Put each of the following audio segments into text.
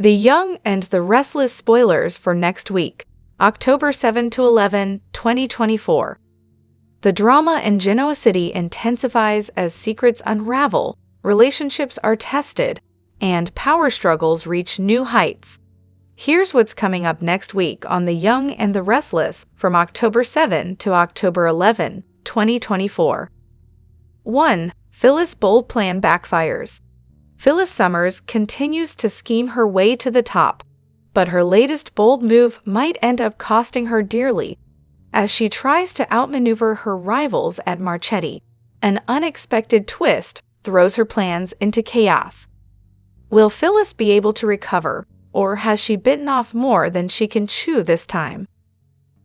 The Young and the Restless spoilers for next week, October 7 to 11, 2024. The drama in Genoa City intensifies as secrets unravel, relationships are tested, and power struggles reach new heights. Here's what's coming up next week on The Young and the Restless from October 7 to October 11, 2024. 1. Phyllis' bold plan backfires. Phyllis Summers continues to scheme her way to the top, but her latest bold move might end up costing her dearly, as she tries to outmaneuver her rivals at Marchetti. An unexpected twist throws her plans into chaos. Will Phyllis be able to recover, or has she bitten off more than she can chew this time?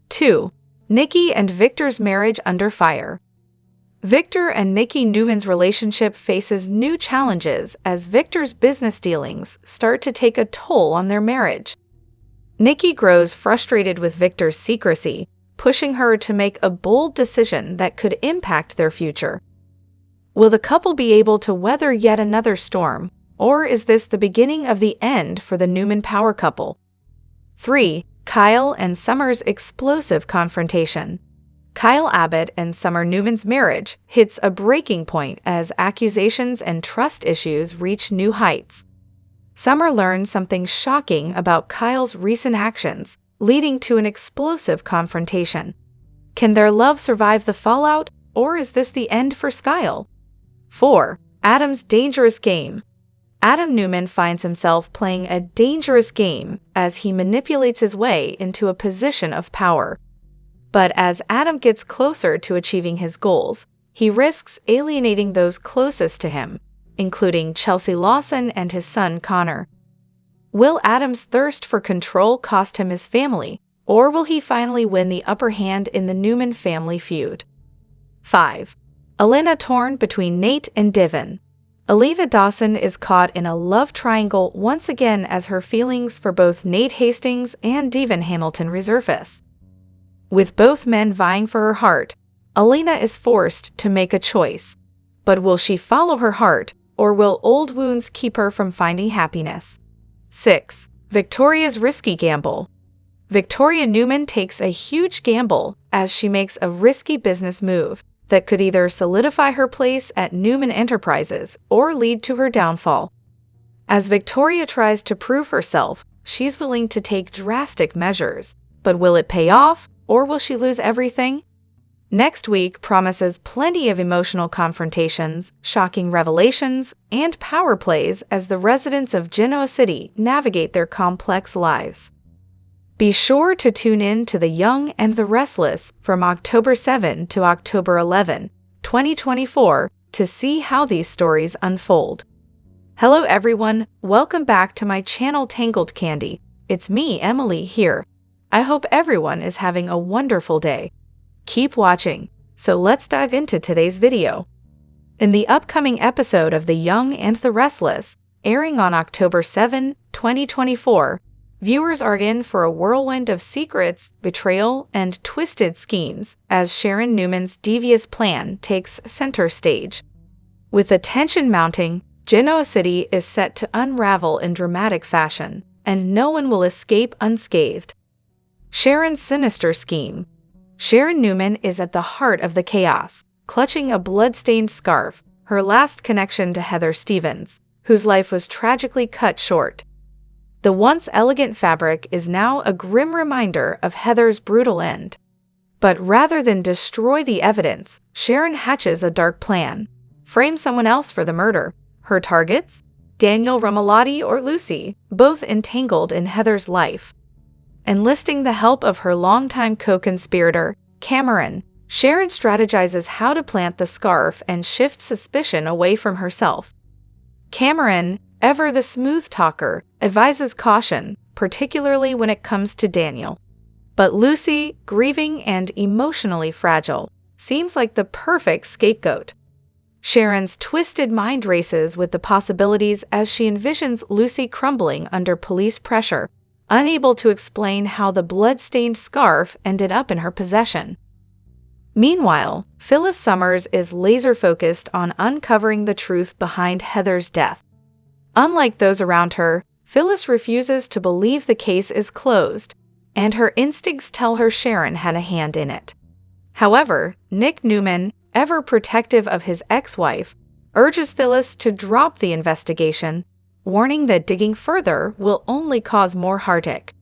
2. Nikki and Victor's marriage under fire. Victor and Nikki Newman's relationship faces new challenges as Victor's business dealings start to take a toll on their marriage. Nikki grows frustrated with Victor's secrecy, pushing her to make a bold decision that could impact their future. Will the couple be able to weather yet another storm, or is this the beginning of the end for the Newman power couple? 3. Kyle and Summer's explosive confrontation. Kyle Abbott and Summer Newman's marriage hits a breaking point as accusations and trust issues reach new heights. Summer learns something shocking about Kyle's recent actions, leading to an explosive confrontation. Can their love survive the fallout, or is this the end for Kyle? 4. Adam's dangerous game. Adam Newman finds himself playing a dangerous game as he manipulates his way into a position of power. But as Adam gets closer to achieving his goals, he risks alienating those closest to him, including Chelsea Lawson and his son Connor. Will Adam's thirst for control cost him his family, or will he finally win the upper hand in the Newman family feud? 5. Elena torn between Nate and Divin. Elena Dawson is caught in a love triangle once again as her feelings for both Nate Hastings and Divin Hamilton resurface. With both men vying for her heart, Elena is forced to make a choice. But will she follow her heart, or will old wounds keep her from finding happiness? 6. Victoria's risky gamble. Victoria Newman takes a huge gamble as she makes a risky business move that could either solidify her place at Newman Enterprises or lead to her downfall. As Victoria tries to prove herself, she's willing to take drastic measures, but will it pay off, or will she lose everything? Next week promises plenty of emotional confrontations, shocking revelations, and power plays as the residents of Genoa City navigate their complex lives. Be sure to tune in to The Young and the Restless from October 7 to October 11, 2024 to see how these stories unfold. Hello everyone, welcome back to my channel Tangled Candy. It's me, Emily, here. I hope everyone is having a wonderful day. Keep watching, so let's dive into today's video. In the upcoming episode of The Young and the Restless, airing on October 7, 2024, viewers are in for a whirlwind of secrets, betrayal, and twisted schemes as Sharon Newman's devious plan takes center stage. With the tension mounting, Genoa City is set to unravel in dramatic fashion, and no one will escape unscathed. Sharon's sinister scheme. Sharon Newman is at the heart of the chaos, clutching a blood-stained scarf, her last connection to Heather Stevens, whose life was tragically cut short. The once elegant fabric is now a grim reminder of Heather's brutal end. But rather than destroy the evidence, Sharon hatches a dark plan. Frame someone else for the murder. Her targets? Daniel Romalotti or Lucy, both entangled in Heather's life. Enlisting the help of her longtime co-conspirator, Cameron, Sharon strategizes how to plant the scarf and shift suspicion away from herself. Cameron, ever the smooth talker, advises caution, particularly when it comes to Daniel. But Lucy, grieving and emotionally fragile, seems like the perfect scapegoat. Sharon's twisted mind races with the possibilities as she envisions Lucy crumbling under police pressure, unable to explain how the blood-stained scarf ended up in her possession. Meanwhile, Phyllis Summers is laser-focused on uncovering the truth behind Heather's death. Unlike those around her, Phyllis refuses to believe the case is closed, and her instincts tell her Sharon had a hand in it. However, Nick Newman, ever protective of his ex-wife, urges Phyllis to drop the investigation, warning that digging further will only cause more heartache.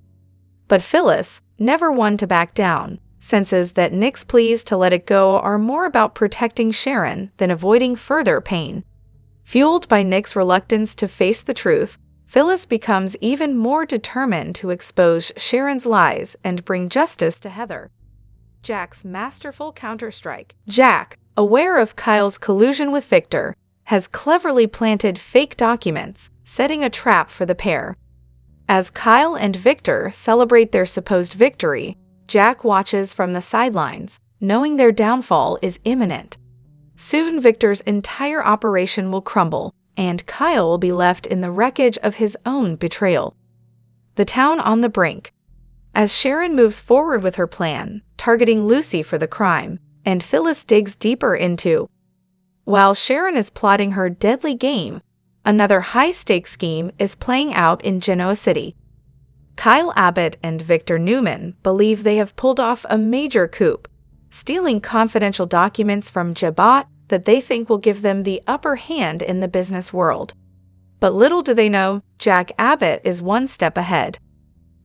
But Phyllis, never one to back down, senses that Nick's pleas to let it go are more about protecting Sharon than avoiding further pain. Fueled by Nick's reluctance to face the truth, Phyllis becomes even more determined to expose Sharon's lies and bring justice to Heather. Jack's masterful counterstrike. Jack, aware of Kyle's collusion with Victor, has cleverly planted fake documents, setting a trap for the pair. As Kyle and Victor celebrate their supposed victory, Jack watches from the sidelines, knowing their downfall is imminent. Soon Victor's entire operation will crumble, and Kyle will be left in the wreckage of his own betrayal. The town on the brink. As Sharon moves forward with her plan, targeting Lucy for the crime, and Phyllis digs deeper into. While Sharon is plotting her deadly game, another high-stakes scheme is playing out in Genoa City. Kyle Abbott and Victor Newman believe they have pulled off a major coup, stealing confidential documents from Jabot that they think will give them the upper hand in the business world. But little do they know, Jack Abbott is one step ahead.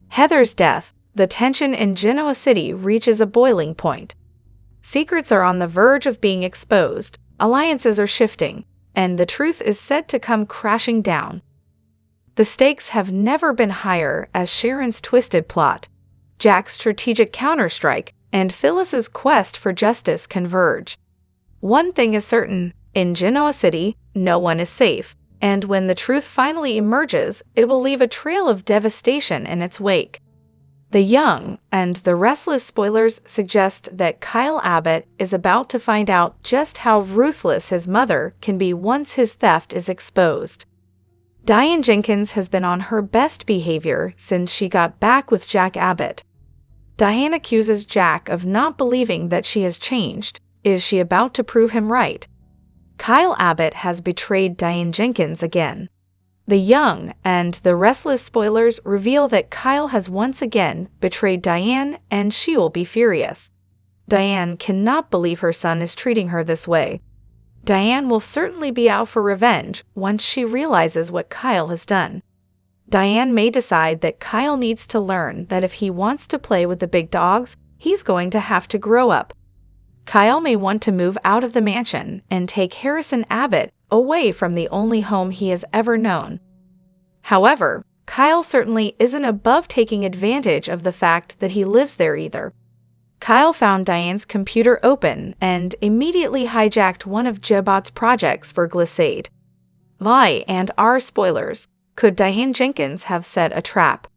Heather's death, the tension in Genoa City reaches a boiling point. Secrets are on the verge of being exposed, alliances are shifting, and the truth is set to come crashing down. The stakes have never been higher as Sharon's twisted plot, Jack's strategic counterstrike, and Phyllis's quest for justice converge. One thing is certain, in Genoa City, no one is safe, and when the truth finally emerges, it will leave a trail of devastation in its wake. The Young and the Restless spoilers suggest that Kyle Abbott is about to find out just how ruthless his mother can be once his theft is exposed. Diane Jenkins has been on her best behavior since she got back with Jack Abbott. Diane accuses Jack of not believing that she has changed. Is she about to prove him right? Kyle Abbott has betrayed Diane Jenkins again. The Young and the Restless spoilers reveal that Kyle has once again betrayed Diane, and she will be furious. Diane cannot believe her son is treating her this way. Diane will certainly be out for revenge once she realizes what Kyle has done. Diane may decide that Kyle needs to learn that if he wants to play with the big dogs, he's going to have to grow up. Kyle may want to move out of the mansion and take Harrison Abbott away from the only home he has ever known. However, Kyle certainly isn't above taking advantage of the fact that he lives there either. Kyle found Diane's computer open and immediately hijacked one of Jabot's projects for Glissade. Y&R spoilers. Could Diane Jenkins have set a trap?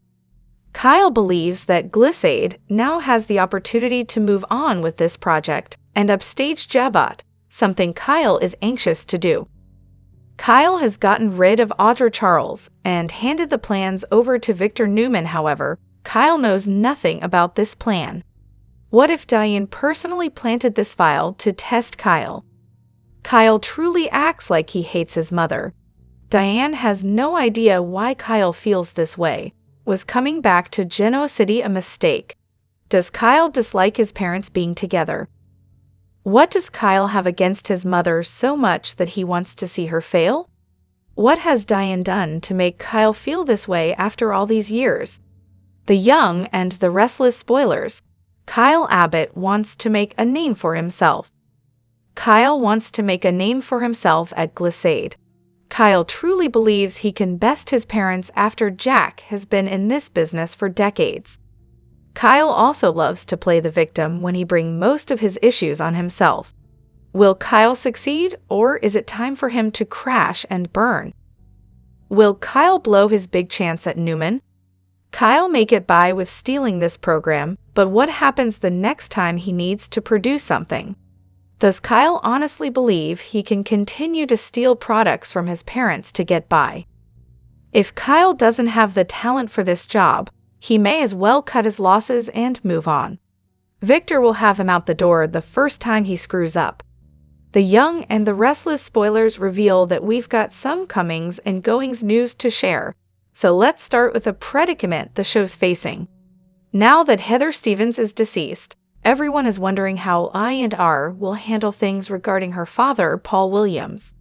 Kyle believes that Glissade now has the opportunity to move on with this project and upstage Jabot, something Kyle is anxious to do. Kyle has gotten rid of Audra Charles and handed the plans over to Victor Newman. However, Kyle knows nothing about this plan. What if Diane personally planted this file to test Kyle? Kyle truly acts like he hates his mother. Diane has no idea why Kyle feels this way. Was coming back to Genoa City a mistake? Does Kyle dislike his parents being together? What does Kyle have against his mother so much that he wants to see her fail? What has Diane done to make Kyle feel this way after all these years? The Young and the Restless spoilers. Kyle Abbott wants to make a name for himself. Kyle wants to make a name for himself at Glissade. Kyle truly believes he can best his parents after Jack has been in this business for decades. Kyle also loves to play the victim when he brings most of his issues on himself. Will Kyle succeed, or is it time for him to crash and burn? Will Kyle blow his big chance at Newman? Kyle may get by with stealing this program, but what happens the next time he needs to produce something? Does Kyle honestly believe he can continue to steal products from his parents to get by? If Kyle doesn't have the talent for this job, he may as well cut his losses and move on. Victor will have him out the door the first time he screws up. The Young and the Restless spoilers reveal that we've got some comings and goings news to share. So let's start with a predicament the show's facing. Now that Heather Stevens is deceased, everyone is wondering how Y&R will handle things regarding her father, Paul Williams.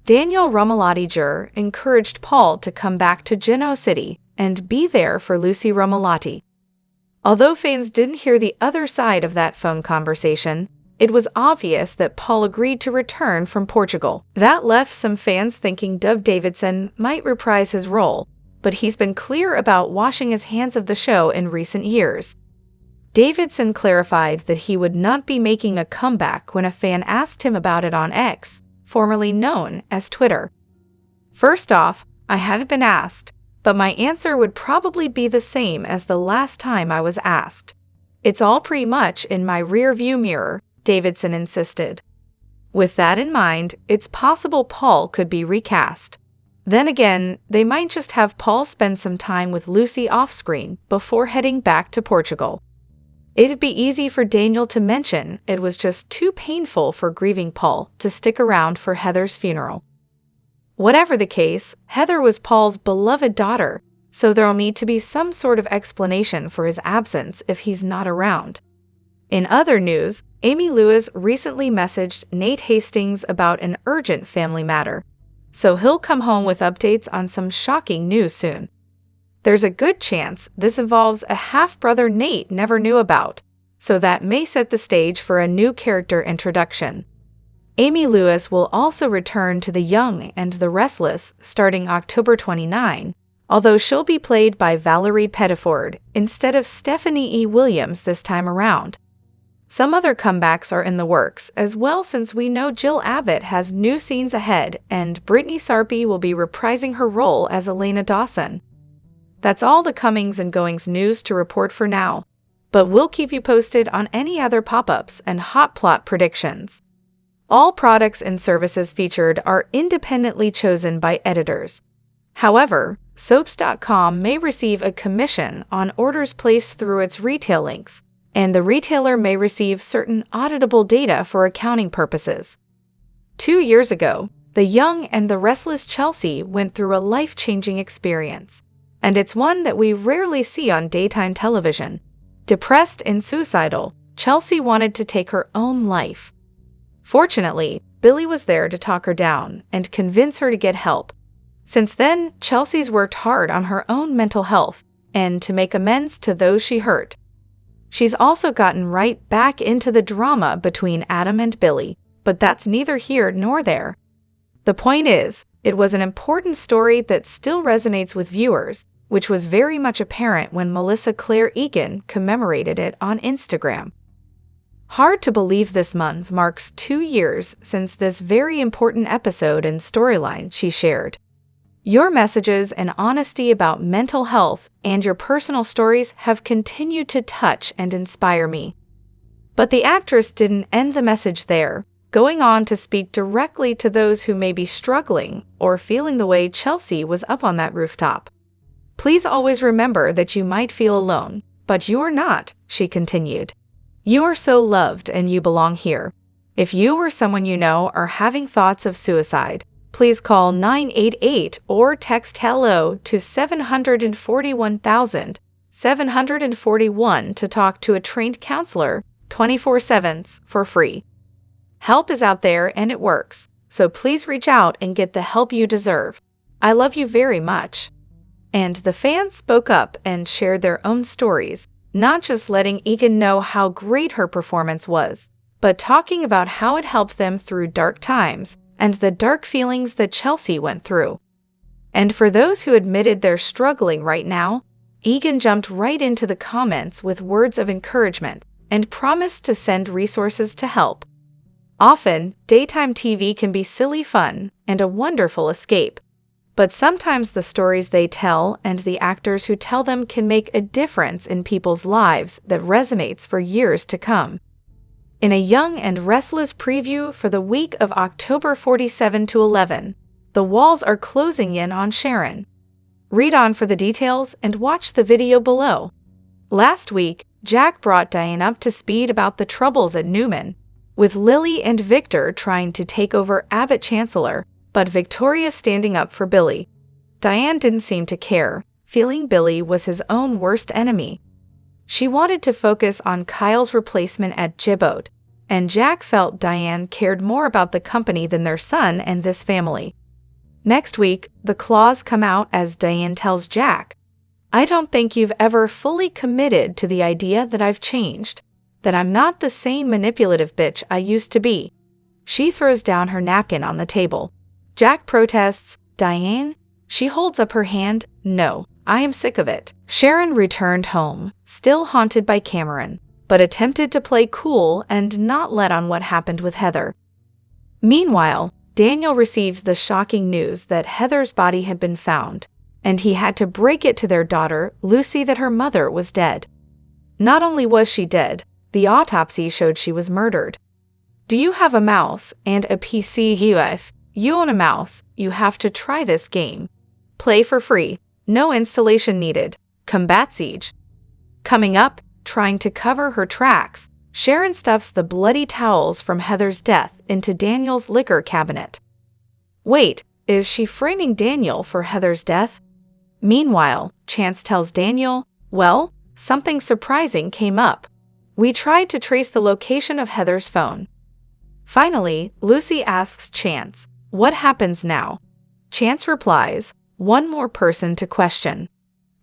Daniel Romalotti Jr. encouraged Paul to come back to Genoa City and be there for Lucy Romalotti. Although fans didn't hear the other side of that phone conversation, it was obvious that Paul agreed to return from Portugal. That left some fans thinking Dove Davidson might reprise his role, but he's been clear about washing his hands of the show in recent years. Davidson clarified that he would not be making a comeback when a fan asked him about it on X, formerly known as Twitter. "First off, I haven't been asked, but my answer would probably be the same as the last time I was asked. It's all pretty much in my rear-view mirror," Davidson insisted. With that in mind, it's possible Paul could be recast. Then again, they might just have Paul spend some time with Lucy off-screen before heading back to Portugal. It'd be easy for Daniel to mention it was just too painful for grieving Paul to stick around for Heather's funeral. Whatever the case, Heather was Paul's beloved daughter, so there'll need to be some sort of explanation for his absence if he's not around. In other news, Amy Lewis recently messaged Nate Hastings about an urgent family matter, so he'll come home with updates on some shocking news soon. There's a good chance this involves a half-brother Nate never knew about, so that may set the stage for a new character introduction. Amy Lewis will also return to the Young&The Restless starting October 29, although she'll be played by Valerie Pettiford instead of Stephanie E. Williams this time around. Some other comebacks are in the works as well, since we know Jill Abbott has new scenes ahead and Brittany Sarpy will be reprising her role as Elena Dawson. That's all the comings and goings news to report for now, but we'll keep you posted on any other pop-ups and hot plot predictions. All products and services featured are independently chosen by editors. However, Soaps.com may receive a commission on orders placed through its retail links, and the retailer may receive certain auditable data for accounting purposes. 2 years ago, the Young&The Restless Chelsea went through a life-changing experience, and it's one that we rarely see on daytime television. Depressed and suicidal, Chelsea wanted to take her own life. Fortunately, Billy was there to talk her down and convince her to get help. Since then, Chelsea's worked hard on her own mental health and to make amends to those she hurt. She's also gotten right back into the drama between Adam and Billy, but that's neither here nor there. The point is, it was an important story that still resonates with viewers, which was very much apparent when Melissa Claire Egan commemorated it on Instagram. Hard to believe this month marks 2 years since this very important episode and storyline she shared. Your messages and honesty about mental health and your personal stories have continued to touch and inspire me. But the actress didn't end the message there, going on to speak directly to those who may be struggling or feeling the way Chelsea was up on that rooftop. "Please always remember that you might feel alone, but you're not," she continued. "You are so loved and you belong here. If you or someone you know are having thoughts of suicide, please call 988 or text HELLO to 741,741 to talk to a trained counselor 24/7 for free. Help is out there and it works, so please reach out and get the help you deserve. I love you very much." And the fans spoke up and shared their own stories, not just letting Egan know how great her performance was, but talking about how it helped them through dark times and the dark feelings that Chelsea went through. And for those who admitted they're struggling right now, Egan jumped right into the comments with words of encouragement and promised to send resources to help. Often, daytime TV can be silly fun and a wonderful escape. But sometimes the stories they tell and the actors who tell them can make a difference in people's lives that resonates for years to come. In a Young&The Restless preview for the week of October 47 to 11, the walls are closing in on Sharon. Read on for the details and watch the video below. Last week, Jack brought Diane up to speed about the troubles at Newman, with Lily and Victor trying to take over Abbott Chancellor, but Victoria standing up for Billy. Diane didn't seem to care, feeling Billy was his own worst enemy. She wanted to focus on Kyle's replacement at Gibboat, and Jack felt Diane cared more about the company than their son and this family. Next week, the claws come out as Diane tells Jack, "I don't think you've ever fully committed to the idea that I've changed, that I'm not the same manipulative bitch I used to be." She throws down her napkin on the table. Jack protests, "Diane?" She holds up her hand, "No, I am sick of it." Sharon returned home, still haunted by Cameron, but attempted to play cool and not let on what happened with Heather. Meanwhile, Daniel received the shocking news that Heather's body had been found, and he had to break it to their daughter, Lucy, that her mother was dead. Not only was she dead, the autopsy showed she was murdered. Do you have a mouse and a PC? If you own a mouse, you have to try this game. Play for free. No installation needed. Combat Siege. Coming up, trying to cover her tracks, Sharon stuffs the bloody towels from Heather's death into Daniel's liquor cabinet. Wait, is she framing Daniel for Heather's death? Meanwhile, Chance tells Daniel, "Well, something surprising came up. We tried to trace the location of Heather's phone." Finally, Lucy asks Chance, "What happens now?" Chance replies, "One more person to question.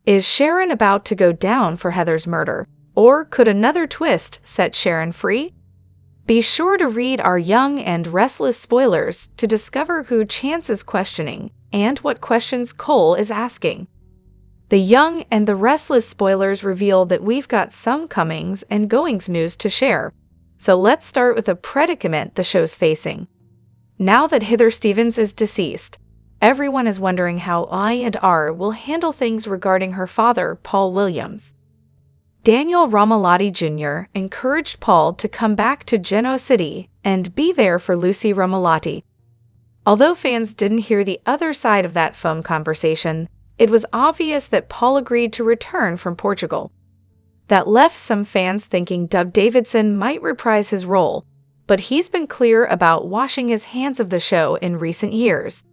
Is Sharon about to go down for Heather's murder, or could another twist set Sharon free?" Be sure to read our Young and Restless spoilers to discover who Chance is questioning and what questions Cole is asking. The Young and the Restless spoilers reveal that we've got some comings and goings news to share, so let's start with a predicament the show's facing. Now that Heather Stevens is deceased, everyone is wondering how Y&R will handle things regarding her father, Paul Williams. Daniel Romalotti Jr. encouraged Paul to come back to Genoa City and be there for Lucy Romalotti. Although fans didn't hear the other side of that phone conversation, it was obvious that Paul agreed to return from Portugal. That left some fans thinking Doug Davidson might reprise his role, but he's been clear about washing his hands of the show in recent years.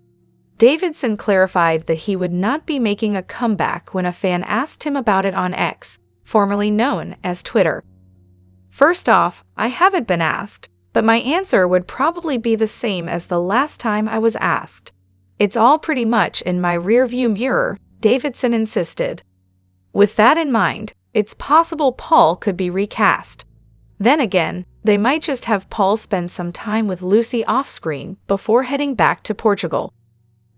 Davidson clarified that he would not be making a comeback when a fan asked him about it on X, formerly known as Twitter. "First off, I haven't been asked, but my answer would probably be the same as the last time I was asked. It's all pretty much in my rearview mirror," Davidson insisted. With that in mind, it's possible Paul could be recast. Then again, they might just have Paul spend some time with Lucy off-screen before heading back to Portugal.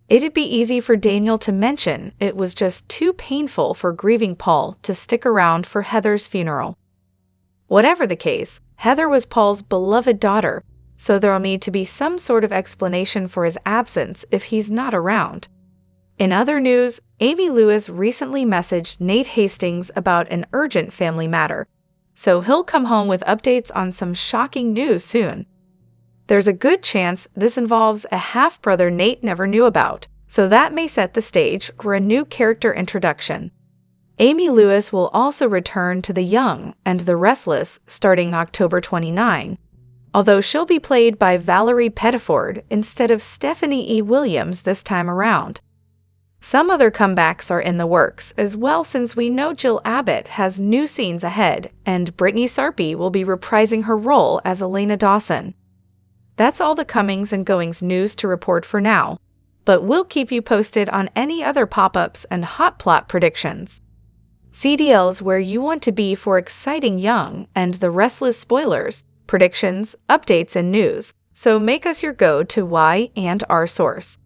It'd be easy for Daniel to mention it was just too painful for grieving Paul to stick around for Heather's funeral. Whatever the case, Heather was Paul's beloved daughter, so there'll need to be some sort of explanation for his absence if he's not around. In other news, Amy Lewis recently messaged Nate Hastings about an urgent family matter, so he'll come home with updates on some shocking news soon. There's a good chance this involves a half-brother Nate never knew about, so that may set the stage for a new character introduction. Amy Lewis will also return to The Young and the Restless starting October 29, although she'll be played by Valerie Pettiford instead of Stephanie E. Williams this time around. Some other comebacks are in the works as well, since we know Jill Abbott has new scenes ahead and Brittany Sarpy will be reprising her role as Elena Dawson. That's all the comings and goings news to report for now, but we'll keep you posted on any other pop-ups and hot plot predictions. CDL's where you want to be for exciting Young and the Restless spoilers, predictions, updates, and news, so make us your go-to Y&R source.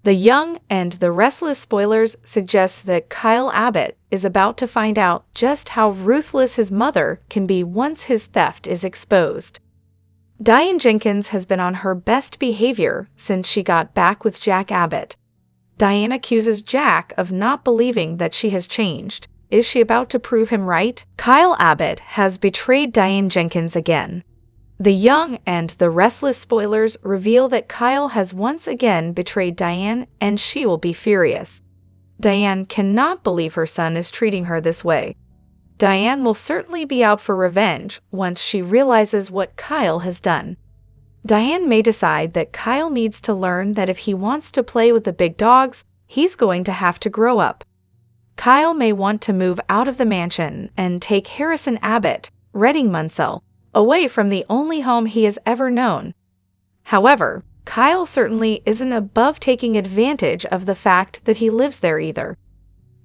The Young and the Restless spoilers suggest that Kyle Abbott is about to find out just how ruthless his mother can be once his theft is exposed. Diane Jenkins has been on her best behavior since she got back with Jack Abbott. Diane accuses Jack of not believing that she has changed. Is she about to prove him right? Kyle Abbott has betrayed Diane Jenkins again. The Young and the Restless spoilers reveal that Kyle has once again betrayed Diane, and she will be furious. Diane cannot believe her son is treating her this way. Diane will certainly be out for revenge once she realizes what Kyle has done. Diane may decide that Kyle needs to learn that if he wants to play with the big dogs, he's going to have to grow up. Kyle may want to move out of the mansion and take Harrison Abbott, Redding Munsell, away from the only home he has ever known. However, Kyle certainly isn't above taking advantage of the fact that he lives there either.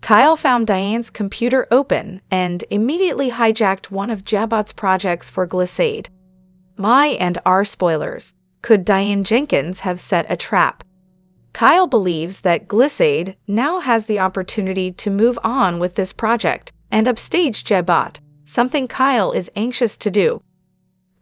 Kyle found Diane's computer open and immediately hijacked one of Jabot's projects for Glissade. Y&R spoilers. Could Diane Jenkins have set a trap? Kyle believes that Glissade now has the opportunity to move on with this project and upstage Jabot, something Kyle is anxious to do.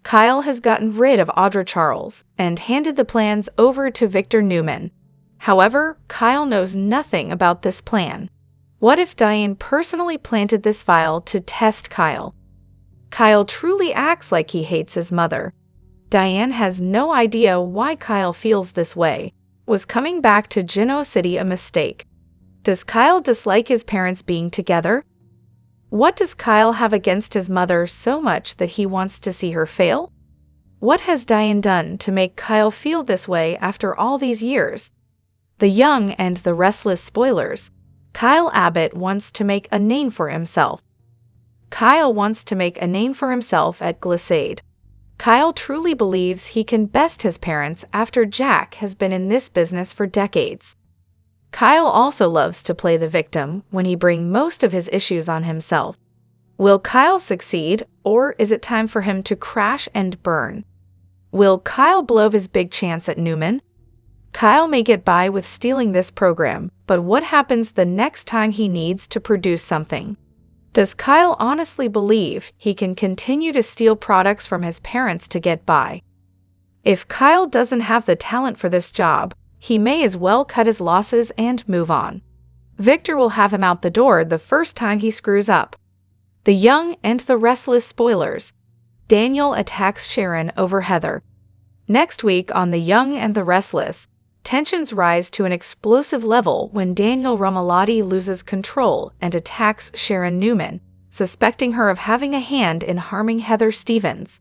Kyle has gotten rid of Audra Charles and handed the plans over to Victor Newman. However, Kyle knows nothing about this plan. What if Diane personally planted this file to test Kyle? Kyle truly acts like he hates his mother. Diane has no idea why Kyle feels this way. Was coming back to Genoa City a mistake? Does Kyle dislike his parents being together? What does Kyle have against his mother so much that he wants to see her fail? What has Diane done to make Kyle feel this way after all these years? The Young and the Restless spoilers. Kyle Abbott wants to make a name for himself. Kyle wants to make a name for himself at Glissade. Kyle truly believes he can best his parents after Jack has been in this business for decades. Kyle also loves to play the victim when he brings most of his issues on himself. Will Kyle succeed, or is it time for him to crash and burn? Will Kyle blow his big chance at Newman? Kyle may get by with stealing this program, but what happens the next time he needs to produce something? Does Kyle honestly believe he can continue to steal products from his parents to get by? If Kyle doesn't have the talent for this job, he may as well cut his losses and move on. Victor will have him out the door the first time he screws up. The Young and the Restless spoilers. Daniel attacks Sharon over Heather. Next week on The Young and the Restless, tensions rise to an explosive level when Daniel Romalotti loses control and attacks Sharon Newman, suspecting her of having a hand in harming Heather Stevens.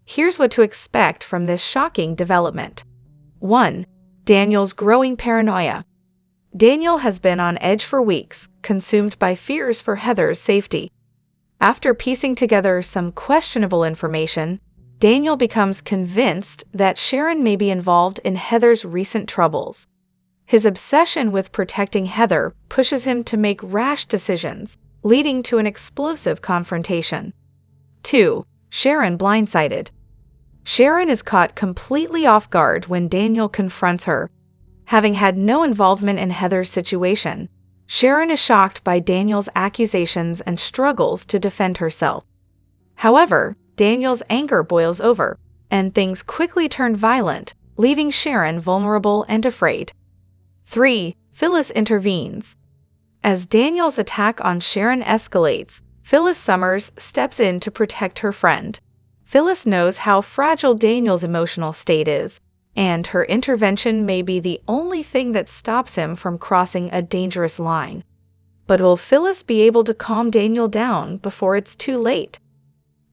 Here's what to expect from this shocking development. 1. Daniel's growing paranoia. Daniel has been on edge for weeks, consumed by fears for Heather's safety. After piecing together some questionable information, Daniel becomes convinced that Sharon may be involved in Heather's recent troubles. His obsession with protecting Heather pushes him to make rash decisions, leading to an explosive confrontation. 2. Sharon blindsided. Sharon is caught completely off guard when Daniel confronts her. Having had no involvement in Heather's situation, Sharon is shocked by Daniel's accusations and struggles to defend herself. However, Daniel's anger boils over, and things quickly turn violent, leaving Sharon vulnerable and afraid. 3. Phyllis intervenes. As Daniel's attack on Sharon escalates, Phyllis Summers steps in to protect her friend. Phyllis knows how fragile Daniel's emotional state is, and her intervention may be the only thing that stops him from crossing a dangerous line. But will Phyllis be able to calm Daniel down before it's too late?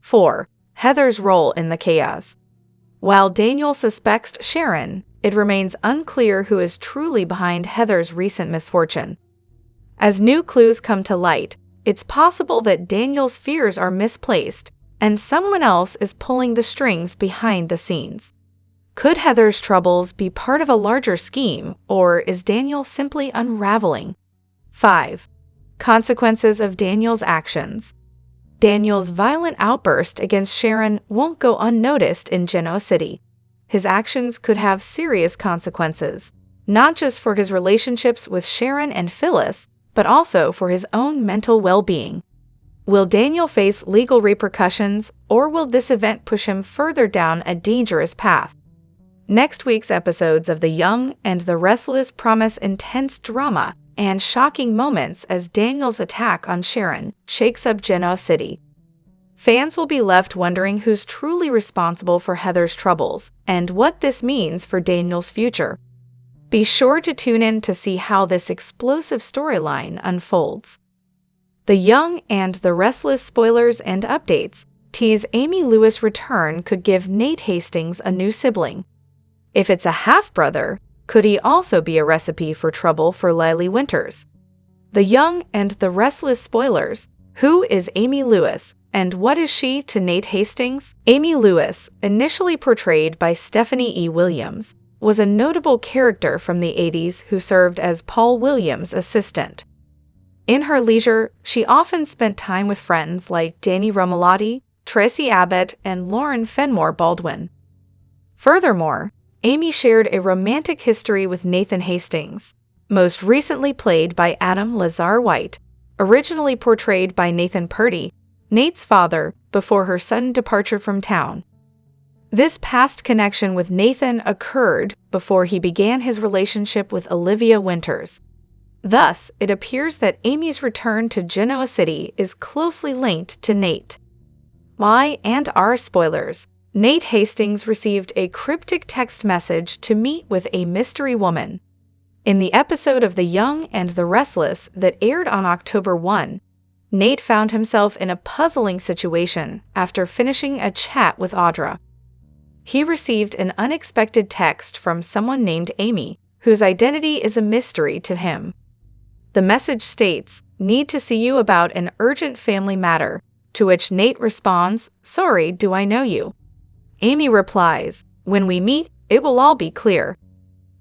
4. Heather's role in the chaos. While Daniel suspects Sharon, it remains unclear who is truly behind Heather's recent misfortune. As new clues come to light, it's possible that Daniel's fears are misplaced, and someone else is pulling the strings behind the scenes. Could Heather's troubles be part of a larger scheme, or is Daniel simply unraveling? 5. Consequences of Daniel's actions. Daniel's violent outburst against Sharon won't go unnoticed in Genoa City. His actions could have serious consequences, not just for his relationships with Sharon and Phyllis, but also for his own mental well-being. Will Daniel face legal repercussions, or will this event push him further down a dangerous path? Next week's episodes of The Young and the Restless promise intense drama and shocking moments as Daniel's attack on Sharon shakes up Genoa City. Fans will be left wondering who's truly responsible for Heather's troubles and what this means for Daniel's future. Be sure to tune in to see how this explosive storyline unfolds. The Young and the Restless spoilers and updates tease Amy Lewis' return could give Nate Hastings a new sibling. If it's a half-brother, Could he also be a recipe for trouble for Lily Winters? The Young and the Restless spoilers. Who is Amy Lewis, and what is she to Nate Hastings? Amy Lewis, initially portrayed by Stephanie E. Williams, was a notable character from the 80s who served as Paul Williams' assistant. In her leisure, she often spent time with friends like Danny Romalotti, Tracy Abbott, and Lauren Fenmore Baldwin. Furthermore, Amy shared a romantic history with Nathan Hastings, most recently played by Adam Lazar-White, originally portrayed by Nathan Purdy, Nate's father, before her sudden departure from town. This past connection with Nathan occurred before he began his relationship with Olivia Winters. Thus, it appears that Amy's return to Genoa City is closely linked to Nate. Y&R spoilers. Nate Hastings received a cryptic text message to meet with a mystery woman. In the episode of The Young and the Restless that aired on October 1, Nate found himself in a puzzling situation after finishing a chat with Audra. He received an unexpected text from someone named Amy, whose identity is a mystery to him. The message states, "Need to see you about an urgent family matter," to which Nate responds, "Sorry, do I know you?" Amy replies, "When we meet, it will all be clear."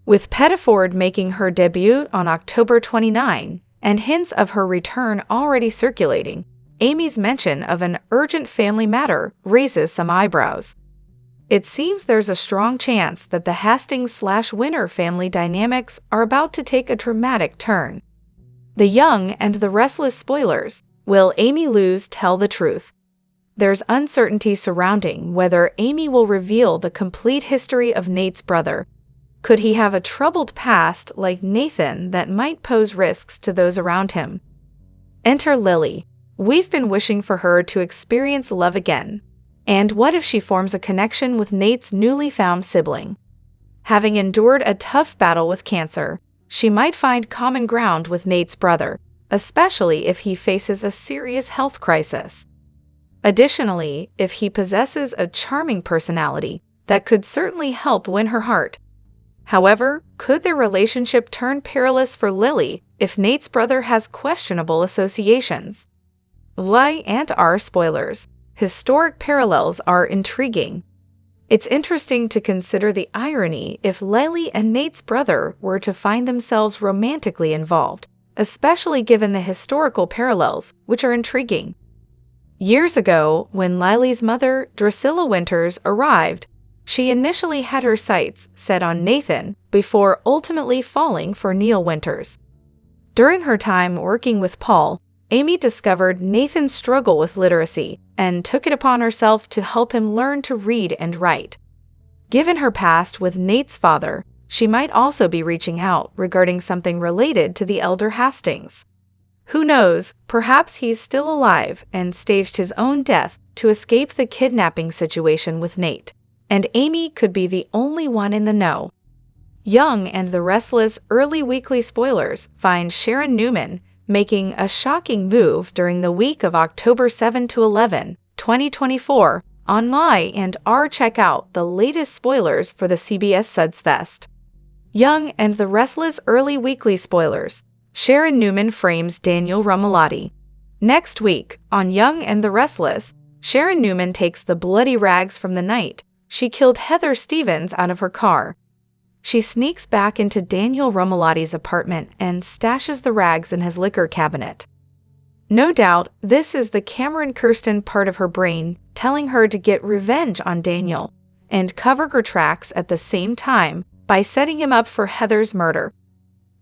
With Pettiford making her debut on October 29 and hints of her return already circulating, Amy's mention of an urgent family matter raises some eyebrows. It seems there's a strong chance that the Hastings/Winter family dynamics are about to take a dramatic turn. The Young and the Restless spoilers. Will Amy Lewis tell the truth? There's uncertainty surrounding whether Amy will reveal the complete history of Nate's brother. Could he have a troubled past like Nathan that might pose risks to those around him? Enter Lily. We've been wishing for her to experience love again. And what if she forms a connection with Nate's newly found sibling? Having endured a tough battle with cancer, she might find common ground with Nate's brother, especially if he faces a serious health crisis. Additionally, if he possesses a charming personality, that could certainly help win her heart. However, could their relationship turn perilous for Lily if Nate's brother has questionable associations? Y&R spoilers. Historic parallels are intriguing. It's interesting to consider the irony if Lily and Nate's brother were to find themselves romantically involved, especially given the historical parallels, which are intriguing. Years ago, when Lily's mother, Drusilla Winters, arrived, she initially had her sights set on Nathan before ultimately falling for Neil Winters. During her time working with Paul, Amy discovered Nathan's struggle with literacy and took it upon herself to help him learn to read and write. Given her past with Nate's father, she might also be reaching out regarding something related to the elder Hastings. Who knows, perhaps he's still alive and staged his own death to escape the kidnapping situation with Nate, and Amy could be the only one in the know. Young and the Restless early weekly spoilers find Sharon Newman making a shocking move during the week of October 7 to 11, 2024, on Y&R. Check out the latest spoilers for the CBS Suds Fest. Young and the Restless early weekly spoilers. Sharon Newman frames Daniel Romalotti. Next week, on Young and the Restless, Sharon Newman takes the bloody rags from the night she killed Heather Stevens out of her car. She sneaks back into Daniel Romalotti's apartment and stashes the rags in his liquor cabinet. No doubt, this is the Cameron Kirsten part of her brain telling her to get revenge on Daniel and cover her tracks at the same time by setting him up for Heather's murder.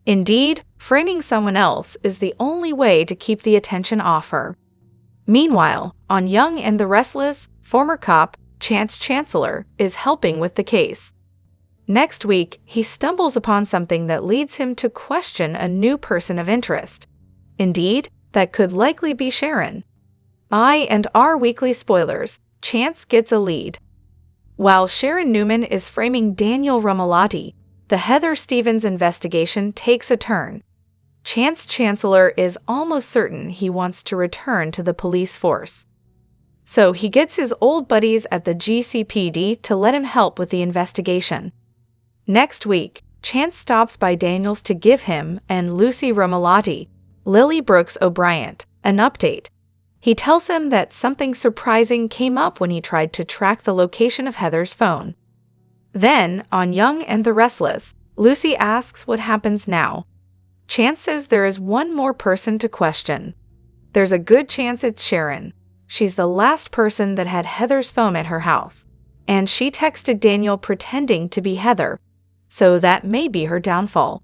Indeed, framing someone else is the only way to keep the attention off her. Meanwhile, on Young and the Restless, former cop Chance Chancellor is helping with the case. Next week, he stumbles upon something that leads him to question a new person of interest. Indeed, that could likely be Sharon. Y&R weekly spoilers. Chance gets a lead. While Sharon Newman is framing Daniel Romalotti, the Heather Stevens investigation takes a turn. Chance Chancellor is almost certain he wants to return to the police force. So he gets his old buddies at the GCPD to let him help with the investigation. Next week, Chance stops by Daniel's to give him and Lucy Romalotti, Lily Brooks O'Brien, an update. He tells him that something surprising came up when he tried to track the location of Heather's phone. Then, on Young&The Restless, Lucy asks what happens now. Chance says there is one more person to question. There's a good chance it's Sharon. She's the last person that had Heather's phone at her house, and she texted Daniel pretending to be Heather, so that may be her downfall.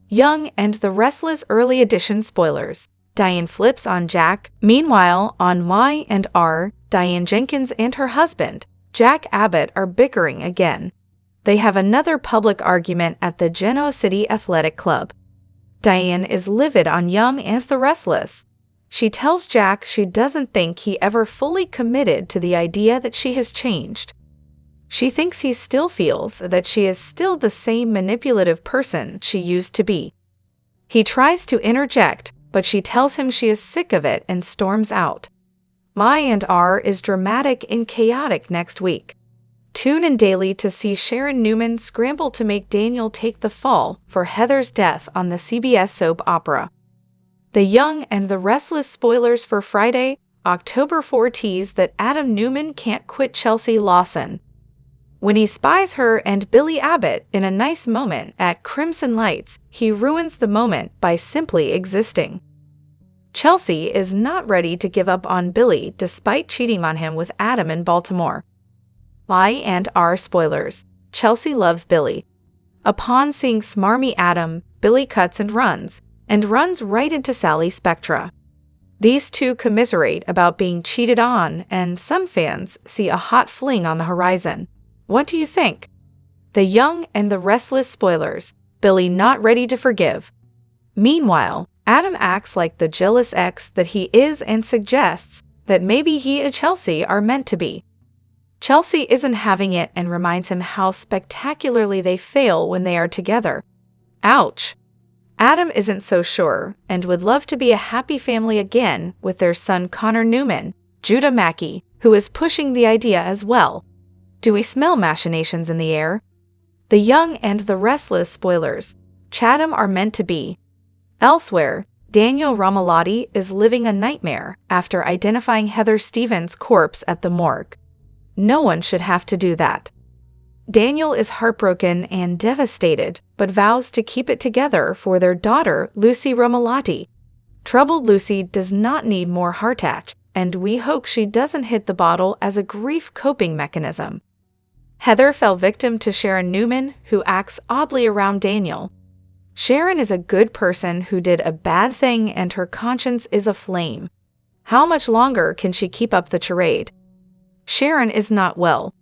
Young&The Restless early edition spoilers. Diane flips on Jack. Meanwhile, on Y&R, Diane Jenkins and her husband, Jack Abbott, are bickering again. They have another public argument at the Genoa City Athletic Club. Diane is livid on Young&The Restless. She tells Jack she doesn't think he ever fully committed to the idea that she has changed. She thinks he still feels that she is still the same manipulative person she used to be. He tries to interject, but she tells him she is sick of it and storms out. Y&R is dramatic and chaotic next week. Tune in daily to see Sharon Newman scramble to make Daniel take the fall for Heather's death on the CBS soap opera. The Young&The Restless spoilers for Friday, October 4 tease that Adam Newman can't quit Chelsea Lawson. When he spies her and Billy Abbott in a nice moment at Crimson Lights, he ruins the moment by simply existing. Chelsea is not ready to give up on Billy despite cheating on him with Adam in Baltimore. Y&R spoilers. Chelsea loves Billy. Upon seeing smarmy Adam, Billy cuts and runs right into Sally Spectra. These two commiserate about being cheated on, and some fans see a hot fling on the horizon. What do you think? The Young&The Restless spoilers. Billy not ready to forgive. Meanwhile, Adam acts like the jealous ex that he is and suggests that maybe he and Chelsea are meant to be. Chelsea isn't having it and reminds him how spectacularly they fail when they are together. Ouch! Adam isn't so sure and would love to be a happy family again with their son Connor Newman, Judah Mackey, who is pushing the idea as well. Do we smell machinations in the air? The Young&The Restless spoilers. Chatham are meant to be. Elsewhere, Daniel Romalotti is living a nightmare after identifying Heather Stevens' corpse at the morgue. No one should have to do that. Daniel is heartbroken and devastated, but vows to keep it together for their daughter, Lucy Romalotti. Troubled Lucy does not need more heartache, and we hope she doesn't hit the bottle as a grief coping mechanism. Heather fell victim to Sharon Newman, who acts oddly around Daniel. Sharon is a good person who did a bad thing and her conscience is aflame. How much longer can she keep up the charade? Sharon is not well.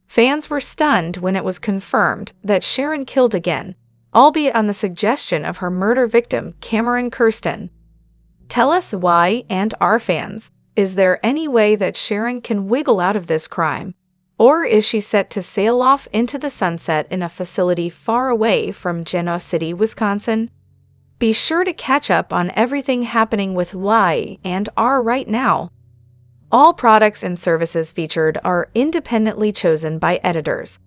Fans were stunned when it was confirmed that Sharon killed again, albeit on the suggestion of her murder victim, Cameron Kirsten. Tell us Y&R fans, is there any way that Sharon can wiggle out of this crime? Or is she set to sail off into the sunset in a facility far away from Genoa City, Wisconsin? Be sure to catch up on everything happening with Y&R right now. All products and services featured are independently chosen by editors.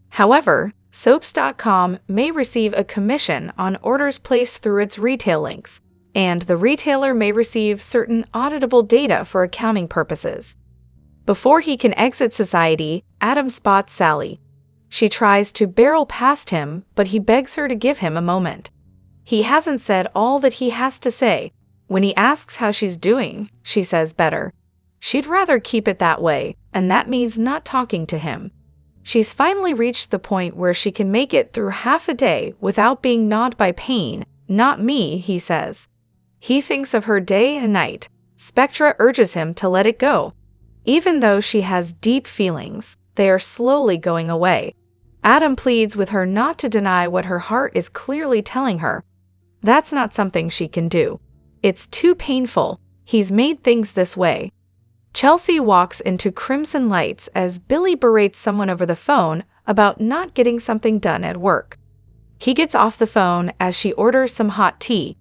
However, soaps.com may receive a commission on orders placed through its retail links, and the retailer may receive certain auditable data for accounting purposes. Before he can exit society, Adam spots Sally. She tries to barrel past him, but he begs her to give him a moment. He hasn't said all that he has to say. When he asks how she's doing, she says better. She'd rather keep it that way, and that means not talking to him. She's finally reached the point where she can make it through half a day without being gnawed by pain. Not me, he says. He thinks of her day and night. Spectra urges him to let it go. Even though she has deep feelings, they are slowly going away. Adam pleads with her not to deny what her heart is clearly telling her. That's not something she can do. It's too painful. He's made things this way. Chelsea walks into Crimson Lights as Billy berates someone over the phone about not getting something done at work. He gets off the phone as she orders some hot tea.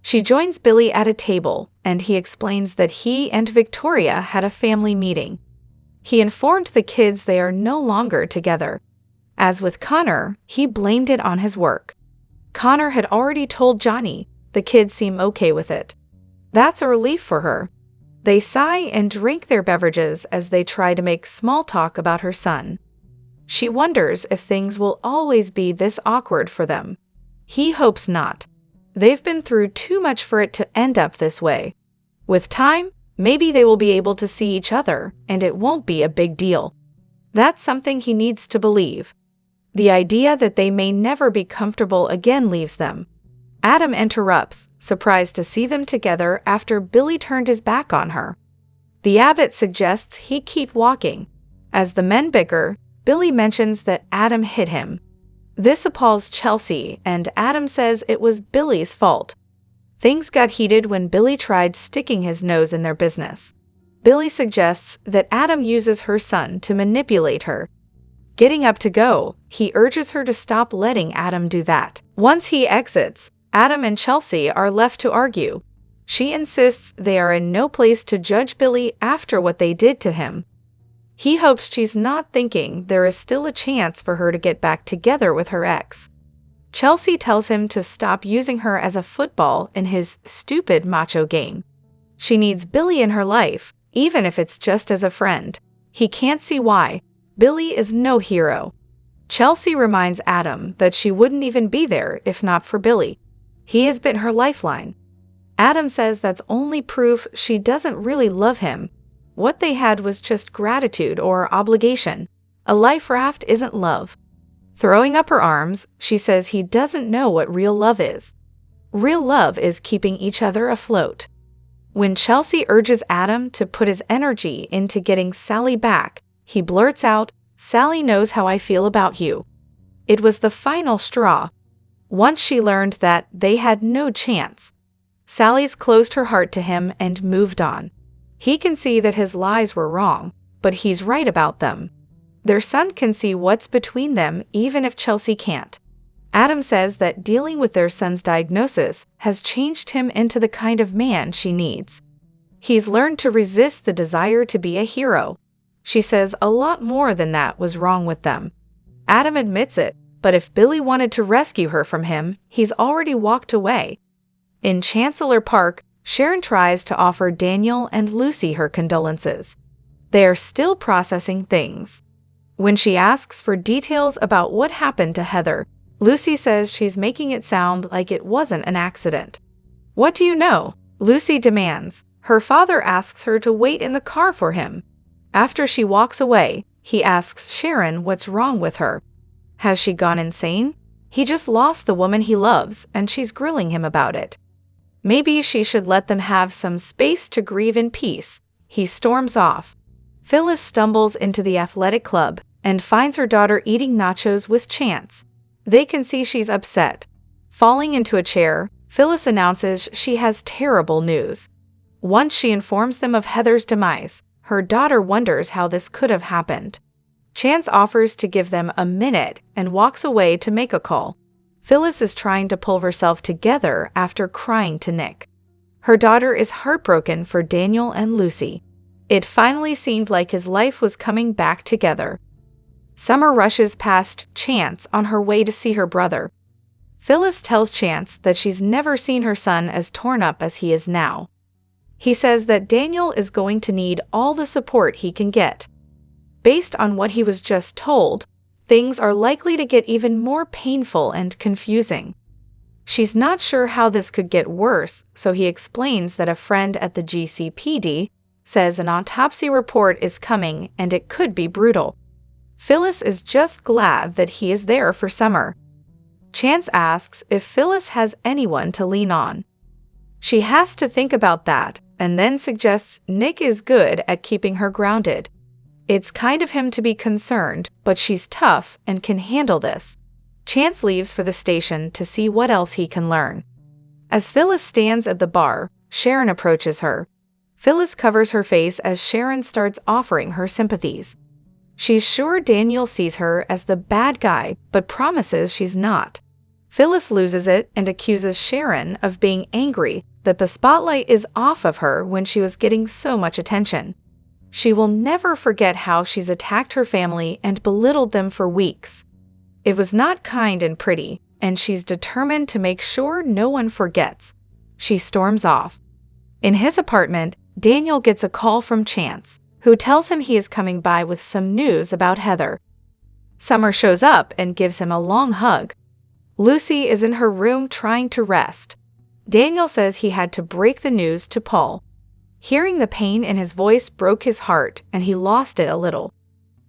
She joins Billy at a table, and he explains that he and Victoria had a family meeting. He informed the kids they are no longer together. As with Connor, he blamed it on his work. Connor had already told Johnny. The kids seem okay with it. That's a relief for her. They sigh and drink their beverages as they try to make small talk about her son. She wonders if things will always be this awkward for them. He hopes not. They've been through too much for it to end up this way. With time, maybe they will be able to see each other, and it won't be a big deal. That's something he needs to believe. The idea that they may never be comfortable again leaves them. Adam interrupts, surprised to see them together after Billy turned his back on her. The abbot suggests he keep walking. As the men bicker, Billy mentions that Adam hit him. This appalls Chelsea, and Adam says it was Billy's fault. Things got heated when Billy tried sticking his nose in their business. Billy suggests that Adam uses her son to manipulate her. Getting up to go, he urges her to stop letting Adam do that. Once he exits, Adam and Chelsea are left to argue. She insists they are in no place to judge Billy after what they did to him. He hopes she's not thinking there is still a chance for her to get back together with her ex. Chelsea tells him to stop using her as a football in his stupid macho game. She needs Billy in her life, even if it's just as a friend. He can't see why. Billy is no hero. Chelsea reminds Adam that she wouldn't even be there if not for Billy. He has been her lifeline. Adam says that's only proof she doesn't really love him. What they had was just gratitude or obligation. A life raft isn't love. Throwing up her arms, she says he doesn't know what real love is. Real love is keeping each other afloat. When Chelsea urges Adam to put his energy into getting Sally back, he blurts out, "Sally knows how I feel about you." It was the final straw. Once she learned that they had no chance, Sally's closed her heart to him and moved on. He can see that his lies were wrong, but he's right about them. Their son can see what's between them even if Chelsea can't. Adam says that dealing with their son's diagnosis has changed him into the kind of man she needs. He's learned to resist the desire to be a hero. She says a lot more than that was wrong with them. Adam admits it, but if Billy wanted to rescue her from him, he's already walked away. In Chancellor Park, Sharon tries to offer Daniel and Lucy her condolences. They are still processing things. When she asks for details about what happened to Heather, Lucy says she's making it sound like it wasn't an accident. "What do you know?" Lucy demands. Her father asks her to wait in the car for him. After she walks away, he asks Sharon what's wrong with her. Has she gone insane? He just lost the woman he loves, and she's grilling him about it. Maybe she should let them have some space to grieve in peace. He storms off. Phyllis stumbles into the athletic club and finds her daughter eating nachos with Chance. They can see she's upset. Falling into a chair, Phyllis announces she has terrible news. Once she informs them of Heather's demise, her daughter wonders how this could have happened. Chance offers to give them a minute and walks away to make a call. Phyllis is trying to pull herself together after crying to Nick. Her daughter is heartbroken for Daniel and Lucy. It finally seemed like his life was coming back together. Summer rushes past Chance on her way to see her brother. Phyllis tells Chance that she's never seen her son as torn up as he is now. He says that Daniel is going to need all the support he can get. Based on what he was just told, things are likely to get even more painful and confusing. She's not sure how this could get worse, so he explains that a friend at the GCPD says an autopsy report is coming and it could be brutal. Phyllis is just glad that he is there for Summer. Chance asks if Phyllis has anyone to lean on. She has to think about that and then suggests Nick is good at keeping her grounded. It's kind of him to be concerned, but she's tough and can handle this. Chance leaves for the station to see what else he can learn. As Phyllis stands at the bar, Sharon approaches her. Phyllis covers her face as Sharon starts offering her sympathies. She's sure Daniel sees her as the bad guy, but promises she's not. Phyllis loses it and accuses Sharon of being angry that the spotlight is off of her when she was getting so much attention. She will never forget how she's attacked her family and belittled them for weeks. It was not kind and pretty, and she's determined to make sure no one forgets. She storms off. In his apartment, Daniel gets a call from Chance, who tells him he is coming by with some news about Heather. Summer shows up and gives him a long hug. Lucy is in her room trying to rest. Daniel says he had to break the news to Paul. Hearing the pain in his voice broke his heart, and he lost it a little.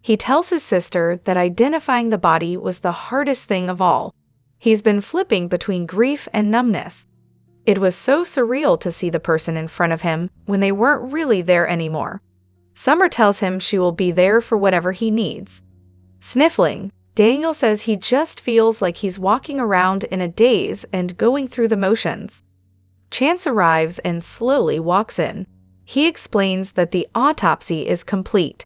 He tells his sister that identifying the body was the hardest thing of all. He's been flipping between grief and numbness. It was so surreal to see the person in front of him when they weren't really there anymore. Summer tells him she will be there for whatever he needs. Sniffling, Daniel says he just feels like he's walking around in a daze and going through the motions. Chance arrives and slowly walks in. He explains that the autopsy is complete.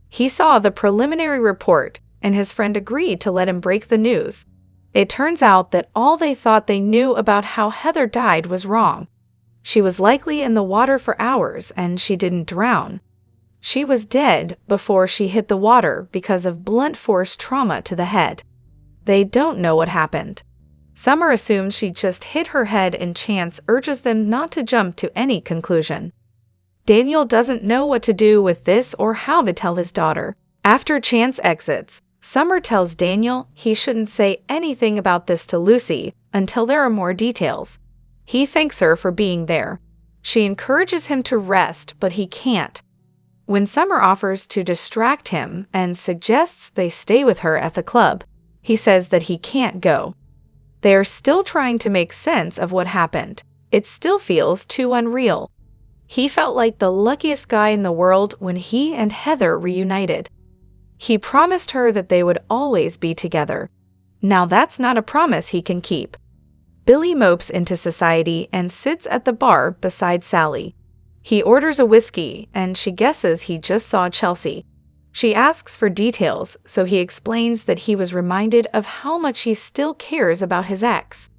He saw the preliminary report, and his friend agreed to let him break the news. It turns out that all they thought they knew about how Heather died was wrong. She was likely in the water for hours, and she didn't drown. She was dead before she hit the water because of blunt force trauma to the head. They don't know what happened. Summer assumes she just hit her head, and Chance urges them not to jump to any conclusion. Daniel doesn't know what to do with this or how to tell his daughter. After Chance exits, Summer tells Daniel he shouldn't say anything about this to Lucy until there are more details. He thanks her for being there. She encourages him to rest, but he can't. When Summer offers to distract him and suggests they stay with her at the club, he says that he can't go. They are still trying to make sense of what happened. It still feels too unreal. He felt like the luckiest guy in the world when he and Heather reunited. He promised her that they would always be together. Now that's not a promise he can keep. Billy mopes into society and sits at the bar beside Sally. He orders a whiskey, and she guesses he just saw Chelsea. She asks for details, so he explains that he was reminded of how much he still cares about his ex.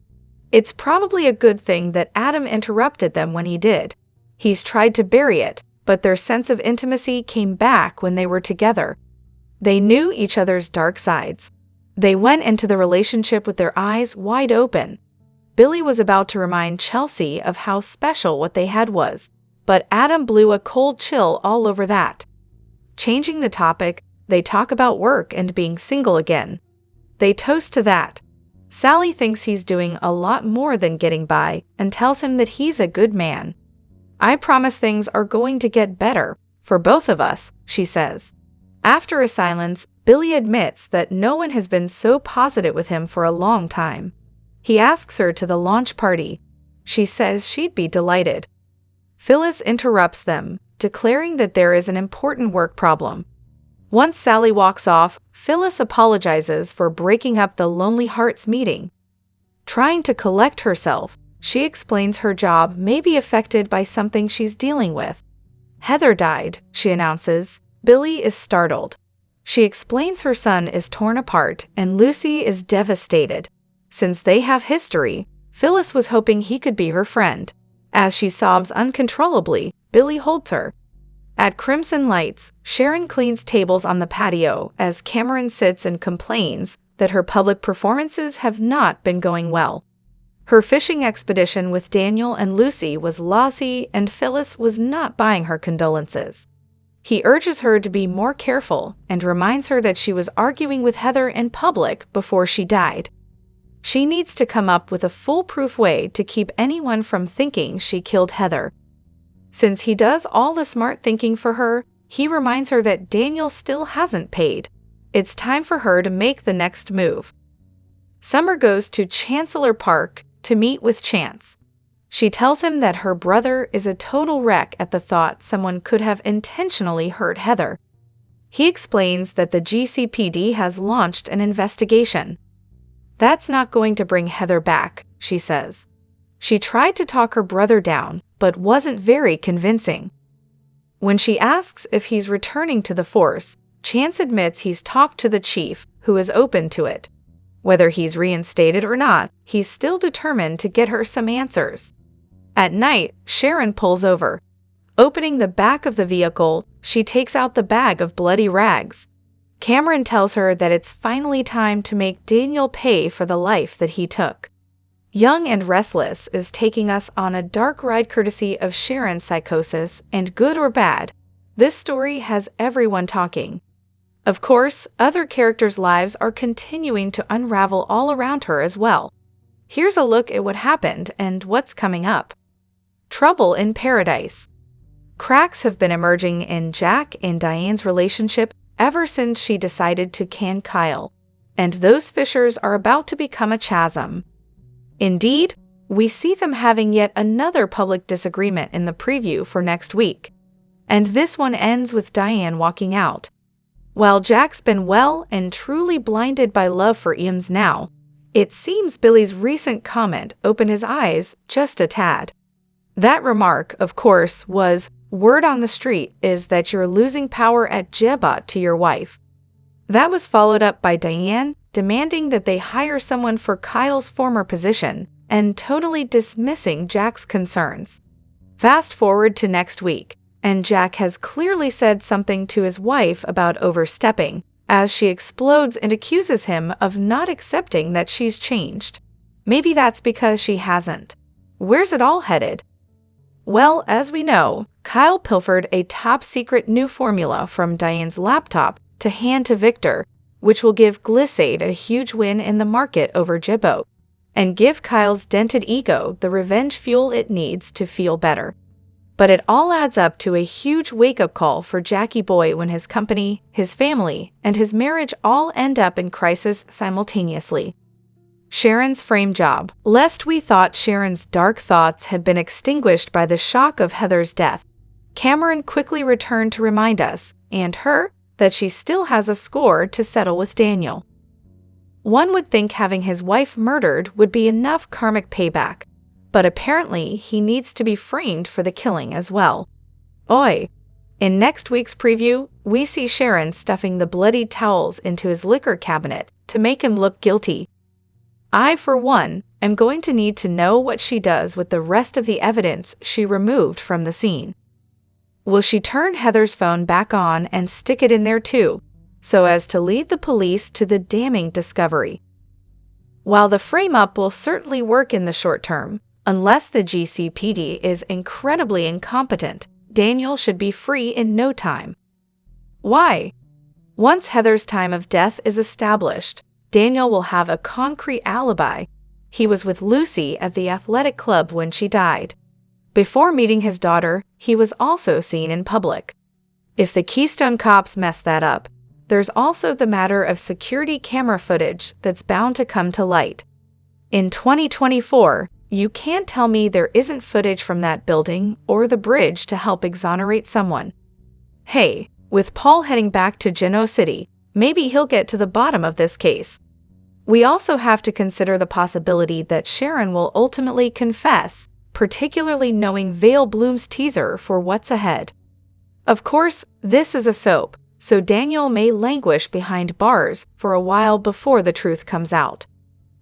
It's probably a good thing that Adam interrupted them when he did. He's tried to bury it, but their sense of intimacy came back when they were together. They knew each other's dark sides. They went into the relationship with their eyes wide open. Billy was about to remind Chelsea of how special what they had was, but Adam blew a cold chill all over that. Changing the topic, they talk about work and being single again. They toast to that. Sally thinks he's doing a lot more than getting by and tells him that he's a good man. "I promise things are going to get better, for both of us," she says. After a silence, Billy admits that no one has been so positive with him for a long time. He asks her to the launch party. She says she'd be delighted. Phyllis interrupts them, declaring that there is an important work problem. Once Sally walks off, Phyllis apologizes for breaking up the Lonely Hearts meeting. Trying to collect herself, she explains her job may be affected by something she's dealing with. Heather died, she announces. Billy is startled. She explains her son is torn apart and Lucy is devastated. Since they have history, Phyllis was hoping he could be her friend. As she sobs uncontrollably, Billy holds her. At Crimson Lights, Sharon cleans tables on the patio as Cameron sits and complains that her public performances have not been going well. Her fishing expedition with Daniel and Lucy was lousy, and Phyllis was not buying her condolences. He urges her to be more careful and reminds her that she was arguing with Heather in public before she died. She needs to come up with a foolproof way to keep anyone from thinking she killed Heather. Since he does all the smart thinking for her, he reminds her that Daniel still hasn't paid. It's time for her to make the next move. Summer goes to Chancellor Park to meet with Chance. She tells him that her brother is a total wreck at the thought someone could have intentionally hurt Heather. He explains that the GCPD has launched an investigation. "That's not going to bring Heather back," she says. She tried to talk her brother down, but wasn't very convincing. When she asks if he's returning to the force, Chance admits he's talked to the chief, who is open to it. Whether he's reinstated or not, he's still determined to get her some answers. At night, Sharon pulls over. Opening the back of the vehicle, she takes out the bag of bloody rags. Cameron tells her that it's finally time to make Daniel pay for the life that he took. Young and Restless is taking us on a dark ride courtesy of Sharon's psychosis, and good or bad, this story has everyone talking. Of course, other characters' lives are continuing to unravel all around her as well. Here's a look at what happened and what's coming up. Trouble in Paradise. Cracks have been emerging in Jack and Diane's relationship ever since she decided to can Kyle, and those fissures are about to become a chasm. Indeed, we see them having yet another public disagreement in the preview for next week. And this one ends with Diane walking out. While Jack's been well and truly blinded by love for Ian's now, it seems Billy's recent comment opened his eyes just a tad. That remark, of course, was, "Word on the street is that you're losing power at Jebot to your wife." That was followed up by Diane demanding that they hire someone for Kyle's former position and totally dismissing Jack's concerns. Fast forward to next week, and Jack has clearly said something to his wife about overstepping, as she explodes and accuses him of not accepting that she's changed. Maybe that's because she hasn't. Where's it all headed? Well, as we know, Kyle pilfered a top-secret new formula from Diane's laptop to hand to Victor, which will give Glissade a huge win in the market over Jibbo, and give Kyle's dented ego the revenge fuel it needs to feel better. But it all adds up to a huge wake-up call for Jackie Boy when his company, his family, and his marriage all end up in crisis simultaneously. Sharon's frame job. Lest we thought Sharon's dark thoughts had been extinguished by the shock of Heather's death, Cameron quickly returned to remind us, and her, that she still has a score to settle with Daniel. One would think having his wife murdered would be enough karmic payback, but apparently he needs to be framed for the killing as well. Oi! In next week's preview, we see Sharon stuffing the bloodied towels into his liquor cabinet to make him look guilty. I, for one, am going to need to know what she does with the rest of the evidence she removed from the scene. Will she turn Heather's phone back on and stick it in there too, so as to lead the police to the damning discovery? While the frame-up will certainly work in the short term, unless the GCPD is incredibly incompetent, Daniel should be free in no time. Why? Once Heather's time of death is established, Daniel will have a concrete alibi. He was with Lucy at the athletic club when she died. Before meeting his daughter, he was also seen in public. If the Keystone cops mess that up, there's also the matter of security camera footage that's bound to come to light. In 2024, you can't tell me there isn't footage from that building or the bridge to help exonerate someone. Hey, with Paul heading back to Genoa City, maybe he'll get to the bottom of this case. We also have to consider the possibility that Sharon will ultimately confess, particularly knowing Vale Bloom's teaser for what's ahead. Of course, this is a soap, so Daniel may languish behind bars for a while before the truth comes out.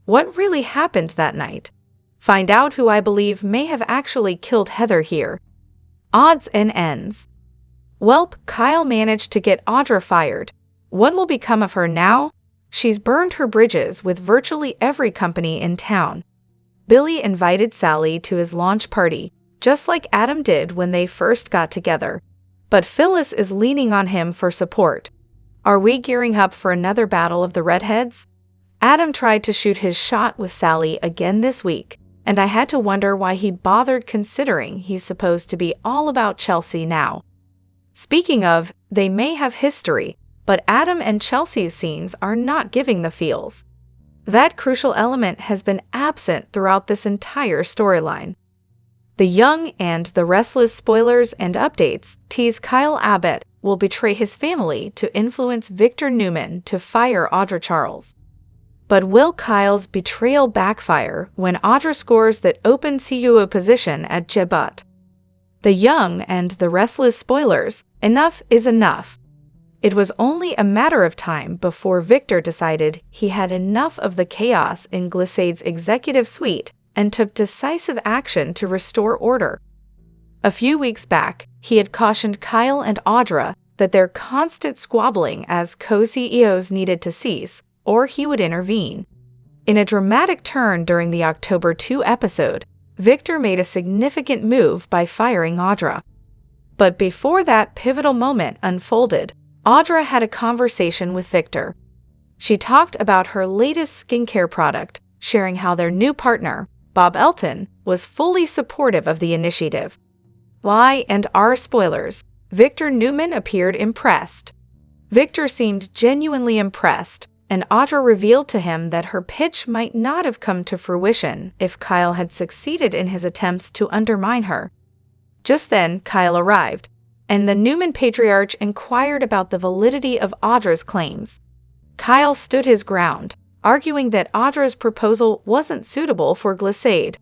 What really happened that night? Find out who I believe may have actually killed Heather here. Odds and ends. Welp, Kyle managed to get Audra fired. What will become of her now? She's burned her bridges with virtually every company in town. Billy invited Sally to his launch party, just like Adam did when they first got together. But Phyllis is leaning on him for support. Are we gearing up for another battle of the redheads? Adam tried to shoot his shot with Sally again this week, and I had to wonder why he bothered considering he's supposed to be all about Chelsea now. Speaking of, they may have history, but Adam and Chelsea's scenes are not giving the feels. That crucial element has been absent throughout this entire storyline. The Young and the Restless spoilers and updates tease Kyle Abbott will betray his family to influence Victor Newman to fire Audra Charles. But will Kyle's betrayal backfire when Audra scores that open CUO position at Jebut? The Young and the Restless spoilers, enough is enough. It was only a matter of time before Victor decided he had enough of the chaos in Glissade's executive suite and took decisive action to restore order. A few weeks back, he had cautioned Kyle and Audra that their constant squabbling as co-CEOs needed to cease, or he would intervene. In a dramatic turn during the October 2 episode, Victor made a significant move by firing Audra. But before that pivotal moment unfolded, Audra had a conversation with Victor. She talked about her latest skincare product, sharing how their new partner, Bob Elton, was fully supportive of the initiative. Y&R spoilers. Victor Newman appeared impressed. Victor seemed genuinely impressed, and Audra revealed to him that her pitch might not have come to fruition if Kyle had succeeded in his attempts to undermine her. Just then, Kyle arrived, and the Newman patriarch inquired about the validity of Audra's claims. Kyle stood his ground, arguing that Audra's proposal wasn't suitable for Glissade.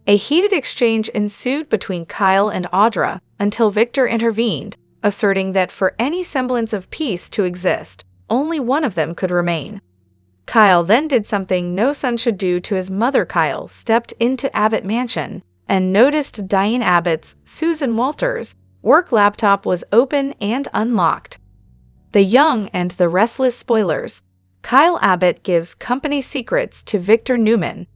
A heated exchange ensued between Kyle and Audra until Victor intervened, asserting that for any semblance of peace to exist, only one of them could remain. Kyle then did something no son should do to his mother. Kyle stepped into Abbott Mansion and noticed Diane Abbott's, Susan Walters', work laptop was open and unlocked. The Young and the Restless spoilers. Kyle Abbott gives company secrets to Victor Newman.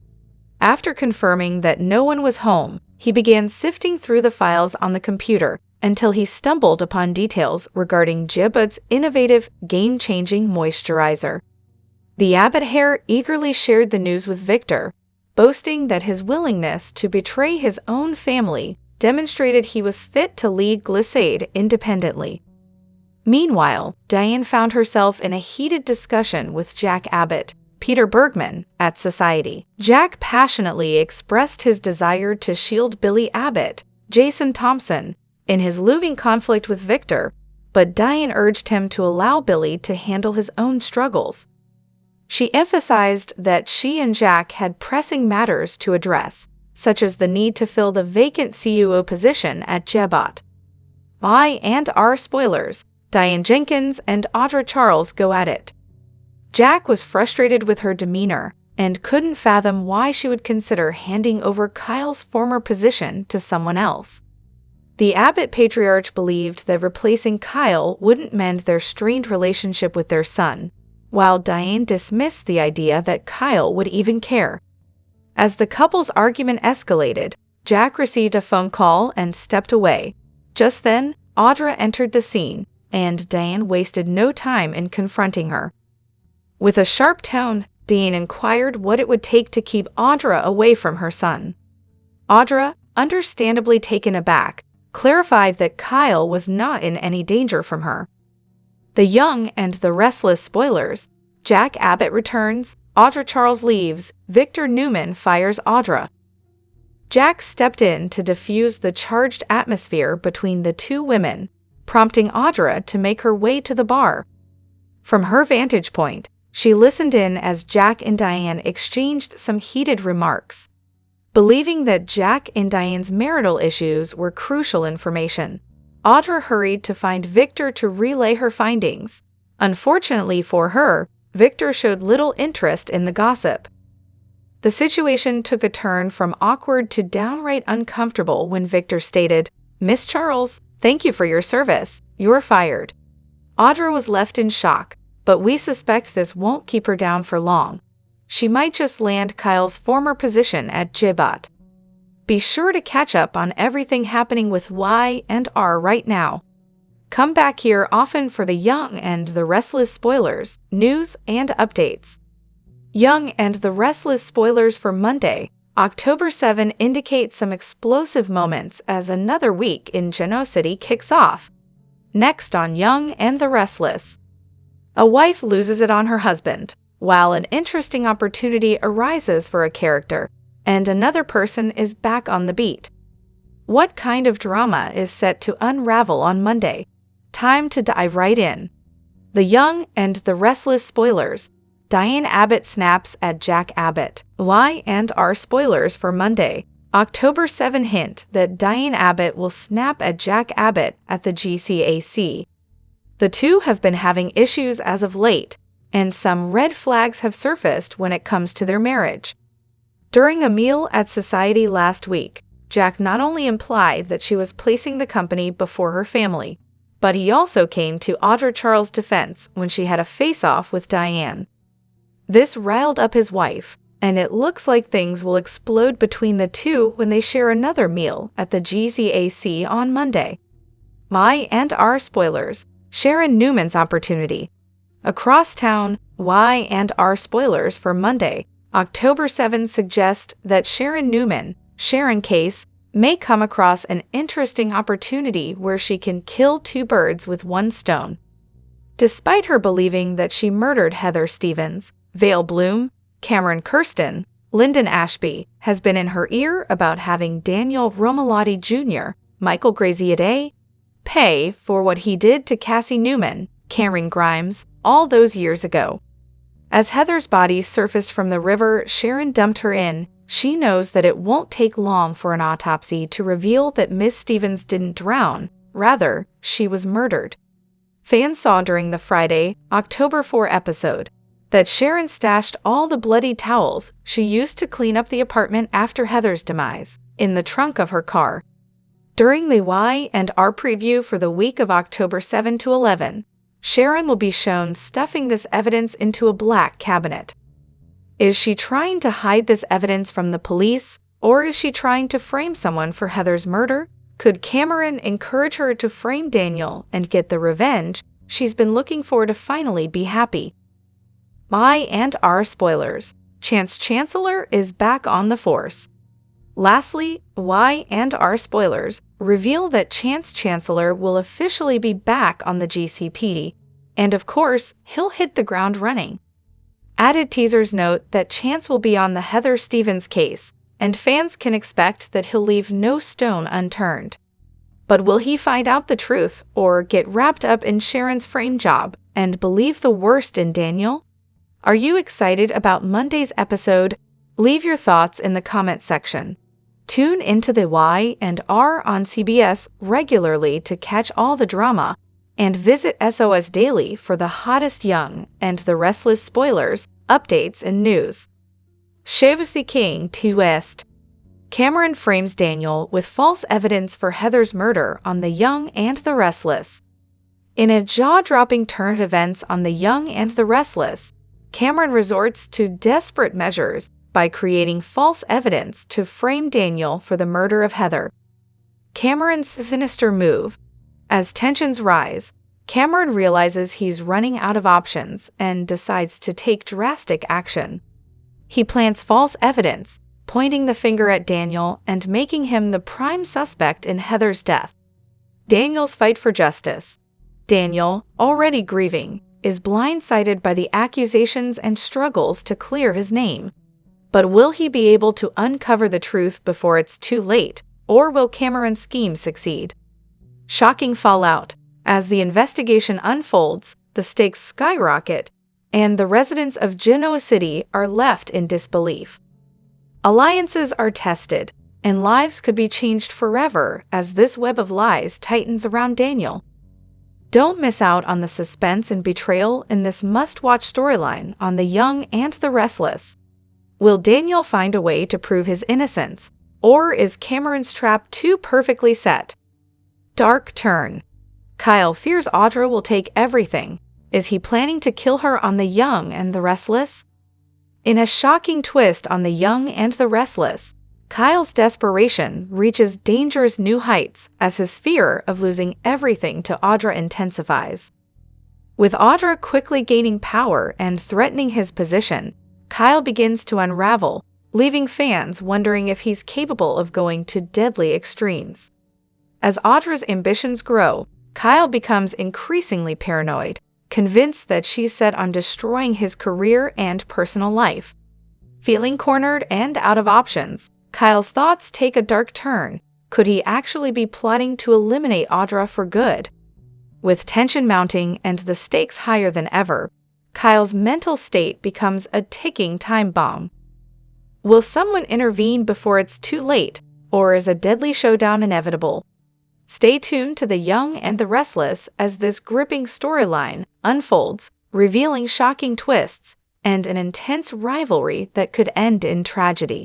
After confirming that no one was home, he began sifting through the files on the computer until he stumbled upon details regarding Abbot's innovative, game-changing moisturizer. The Abbott heir eagerly shared the news with Victor, boasting that his willingness to betray his own family demonstrated he was fit to lead Glissade independently. Meanwhile, Diane found herself in a heated discussion with Jack Abbott, Peter Bergman, at Society. Jack passionately expressed his desire to shield Billy Abbott, Jason Thompson, in his looming conflict with Victor, but Diane urged him to allow Billy to handle his own struggles. She emphasized that she and Jack had pressing matters to address, such as the need to fill the vacant CUO position at Jebot. Y&R spoilers. Diane Jenkins and Audra Charles go at it. Jack was frustrated with her demeanor and couldn't fathom why she would consider handing over Kyle's former position to someone else. The Abbott patriarch believed that replacing Kyle wouldn't mend their strained relationship with their son, while Diane dismissed the idea that Kyle would even care. As the couple's argument escalated, Jack received a phone call and stepped away. Just then, Audra entered the scene, and Diane wasted no time in confronting her. With a sharp tone, Diane inquired what it would take to keep Audra away from her son. Audra, understandably taken aback, clarified that Kyle was not in any danger from her. The Young and the Restless spoilers. Jack Abbott returns, Audra Charles leaves, Victor Newman fires Audra. Jack stepped in to diffuse the charged atmosphere between the two women, prompting Audra to make her way to the bar. From her vantage point, she listened in as Jack and Diane exchanged some heated remarks. Believing that Jack and Diane's marital issues were crucial information, Audra hurried to find Victor to relay her findings. Unfortunately for her, Victor showed little interest in the gossip. The situation took a turn from awkward to downright uncomfortable when Victor stated, "Miss Charles, thank you for your service. You're fired." Audra was left in shock, but we suspect this won't keep her down for long. She might just land Kyle's former position at Jebot. Be sure to catch up on everything happening with Y&R right now. Come back here often for the Young and the Restless spoilers, news, and updates. Young and the Restless spoilers for Monday, October 7 indicate some explosive moments as another week in Genoa City kicks off. Next on Young and the Restless. A wife loses it on her husband, while an interesting opportunity arises for a character, and another person is back on the beat. What kind of drama is set to unravel on Monday? Time to dive right in. The Young and the Restless spoilers. Diane Abbott snaps at Jack Abbott. Y&R spoilers for Monday, October 7 hint that Diane Abbott will snap at Jack Abbott at the GCAC. The two have been having issues as of late, and some red flags have surfaced when it comes to their marriage. During a meal at Society last week, Jack not only implied that she was placing the company before her family, but he also came to Audra Charles' defense when she had a face-off with Diane. This riled up his wife, and it looks like things will explode between the two when they share another meal at the GZAC on Monday. Y&R spoilers, Sharon Newman's opportunity. Across town, Y&R spoilers for Monday, October 7 suggest that Sharon Newman, Sharon Case, may come across an interesting opportunity where she can kill two birds with one stone. Despite her believing that she murdered Heather Stevens, Vale Bloom, Cameron Kirsten, Lyndon Ashby has been in her ear about having Daniel Romalotti Jr., Michael Graziadei, pay for what he did to Cassie Newman, Cameron Grimes, all those years ago. As Heather's body surfaced from the river Sharon dumped her in, she knows that it won't take long for an autopsy to reveal that Miss Stevens didn't drown, rather, she was murdered. Fans saw during the Friday, October 4 episode that Sharon stashed all the bloody towels she used to clean up the apartment after Heather's demise in the trunk of her car. During the Y&R preview for the week of October 7 to 11, Sharon will be shown stuffing this evidence into a black cabinet. Is she trying to hide this evidence from the police, or is she trying to frame someone for Heather's murder? Could Cameron encourage her to frame Daniel and get the revenge she's been looking for to finally be happy? Y&R spoilers, Chance Chancellor is back on the force. Lastly, Y&R spoilers reveal that Chance Chancellor will officially be back on the GCP, and of course, he'll hit the ground running. Added teasers note that Chance will be on the Heather Stevens case, and fans can expect that he'll leave no stone unturned. But will he find out the truth or get wrapped up in Sharon's frame job and believe the worst in Daniel? Are you excited about Monday's episode? Leave your thoughts in the comment section. Tune into the Y&R on CBS regularly to catch all the drama, and visit SOS Daily for the hottest Young and the Restless spoilers, updates, and news. Shaves the King to West. Cameron frames Daniel with false evidence for Heather's murder on the Young and the Restless. In a jaw-dropping turn of events on the Young and the Restless, Cameron resorts to desperate measures by creating false evidence to frame Daniel for the murder of Heather. Cameron's sinister move. As tensions rise, Cameron realizes he's running out of options and decides to take drastic action. He plants false evidence, pointing the finger at Daniel and making him the prime suspect in Heather's death. Daniel's fight for justice. Daniel, already grieving, is blindsided by the accusations and struggles to clear his name. But will he be able to uncover the truth before it's too late, or will Cameron's scheme succeed? Shocking fallout. As the investigation unfolds, the stakes skyrocket, and the residents of Genoa City are left in disbelief. Alliances are tested, and lives could be changed forever as this web of lies tightens around Daniel. Don't miss out on the suspense and betrayal in this must-watch storyline on the Young and the Restless. Will Daniel find a way to prove his innocence, or is Cameron's trap too perfectly set? Dark turn. Kyle fears Audra will take everything. Is he planning to kill her on the Young and the Restless? In a shocking twist on the Young and the Restless, Kyle's desperation reaches dangerous new heights as his fear of losing everything to Audra intensifies. With Audra quickly gaining power and threatening his position, Kyle begins to unravel, leaving fans wondering if he's capable of going to deadly extremes. As Audra's ambitions grow, Kyle becomes increasingly paranoid, convinced that she's set on destroying his career and personal life. Feeling cornered and out of options, Kyle's thoughts take a dark turn. Could he actually be plotting to eliminate Audra for good? With tension mounting and the stakes higher than ever, Kyle's mental state becomes a ticking time bomb. Will someone intervene before it's too late, or is a deadly showdown inevitable? Stay tuned to the Young and the Restless as this gripping storyline unfolds, revealing shocking twists and an intense rivalry that could end in tragedy.